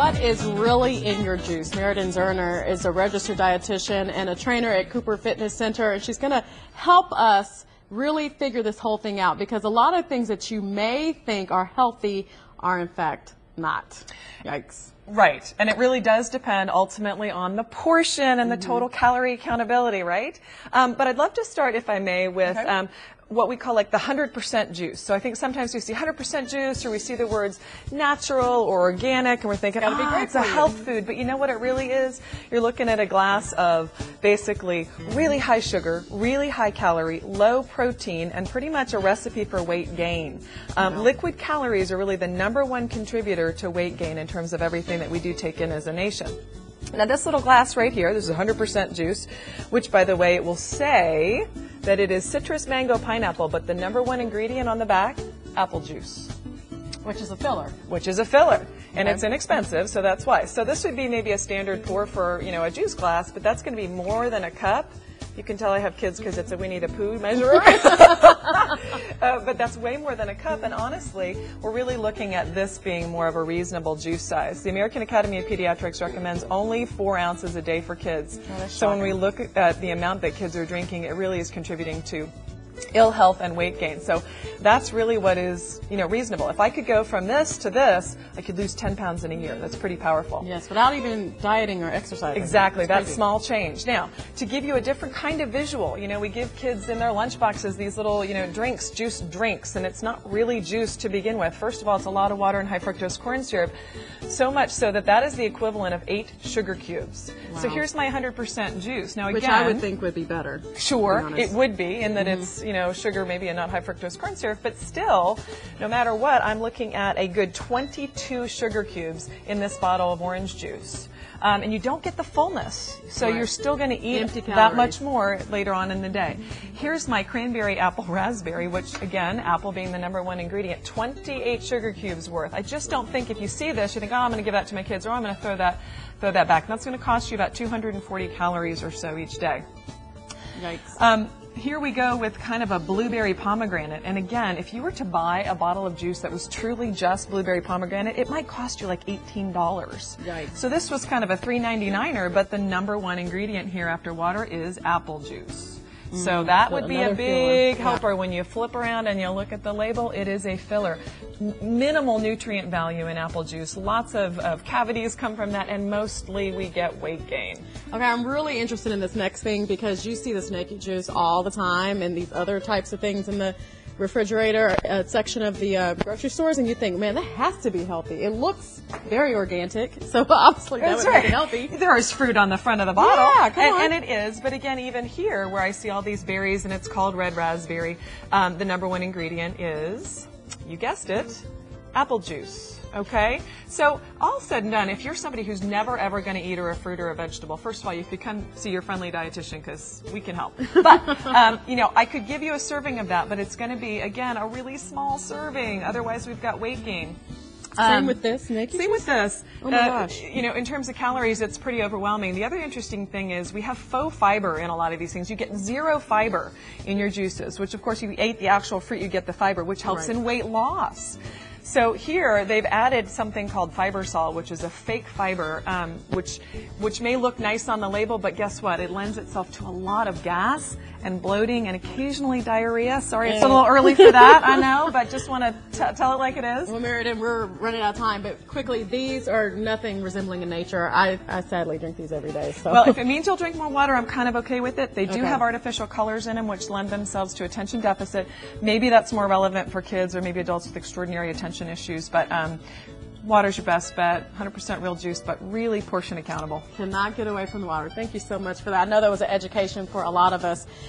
what is really in your juice. Meriden Zerner is a registered dietitian and a trainer at Cooper Fitness Center, and she's going to help us really figure this whole thing out, because a lot of things that you may think are healthy are in fact not. Yikes. Right, and it really does depend ultimately on the portion and the total calorie accountability, right? But I'd love to start, if I may, with what we call like the 100% juice. So I think sometimes we see 100% juice, or we see the words natural or organic, and we're thinking, oh, it's a health food. But you know what it really is? You're looking at a glass of basically really high sugar, really high calorie, low protein, and pretty much a recipe for weight gain. Liquid calories are really the #1 contributor to weight gain in terms of everything that we do take in as a nation. Now this little glass right here, this is 100% juice, which by the way, it will say that it is citrus, mango, pineapple, but the #1 ingredient on the back, apple juice. Which is a filler. Which is a filler. And it's inexpensive, so that's why. So this would be maybe a standard pour for, you know, a juice glass, but that's going to be more than a cup. You can tell I have kids because it's a Winnie the Pooh measurer. But that's way more than a cup, and honestly, we're really looking at this being more of a reasonable juice size. The American Academy of Pediatrics recommends only 4 ounces a day for kids. So when we look at the amount that kids are drinking, it really is contributing to ill health and weight gain. So that's really what is, you know, reasonable. If I could go from this to this, I could lose 10 pounds in a year. That's pretty powerful. Yes, without even dieting or exercising. Exactly, that's small change. Now, to give you a different kind of visual, you know, we give kids in their lunch boxes these little, you know, drinks, juice drinks, and it's not really juice to begin with. First of all, it's a lot of water and high fructose corn syrup, so much so that that is the equivalent of 8 sugar cubes. Wow. So here's my 100% juice. Now again, which I would think would be better. Sure, it would be, in that it's, you know, sugar maybe and not high fructose corn syrup, but still, no matter what, I'm looking at a good 22 sugar cubes in this bottle of orange juice. And you don't get the fullness, so you're still going to eat that much more later on in the day. Here's my cranberry apple raspberry, which again, apple being the #1 ingredient, 28 sugar cubes worth. I just don't think if you see this, you think, oh, I'm going to give that to my kids, or I'm going to throw that back. And that's going to cost you about 240 calories or so each day. Yikes. Here we go with kind of a blueberry pomegranate. And again, if you were to buy a bottle of juice that was truly just blueberry pomegranate, it might cost you like $18. Yikes. So this was kind of a $3.99er, but the #1 ingredient here after water is apple juice. So that would be a big helper. When you flip around and you look at the label, it is a filler. Minimal nutrient value in apple juice. Lots of cavities come from that, and mostly we get weight gain. Okay, I'm really interested in this next thing, because you see this naked juice all the time and these other types of things in the refrigerator section of the grocery stores, and you think, man, that has to be healthy. It looks very organic, so obviously that would make it healthy. There is fruit on the front of the bottle, and it is, but again, even here where I see all these berries and it's called red raspberry, the #1 ingredient is, you guessed it, apple juice. Okay, so all said and done, if you're somebody who's never ever going to eat a fruit or a vegetable, first of all, you could come see your friendly dietitian, because we can help. But you know, I could give you a serving of that, but it's going to be, again, a really small serving. Otherwise, we've got weight gain. Same with this, Nikki? Same with this. Oh my gosh. You know, in terms of calories, it's pretty overwhelming. The other interesting thing is we have faux fiber in a lot of these things. You get 0 fiber in your juices, which of course you ate the actual fruit, you get the fiber, which helps in weight loss. So here they've added something called Fibersol, which is a fake fiber, which may look nice on the label, but guess what? It lends itself to a lot of gas and bloating and occasionally diarrhea. Sorry, it's a little early for that, I know, but just want to tell it like it is. Well, Meriden, we're running out of time, but quickly, these are nothing resembling in nature. I sadly drink these every day. So. Well, if it means you'll drink more water, I'm kind of okay with it. They do have artificial colors in them, which lend themselves to attention deficit. Maybe that's more relevant for kids or maybe adults with extraordinary attention issues, but water's your best bet. 100% real juice, but really portion accountable. Cannot get away from the water. Thank you so much for that. I know that was an education for a lot of us.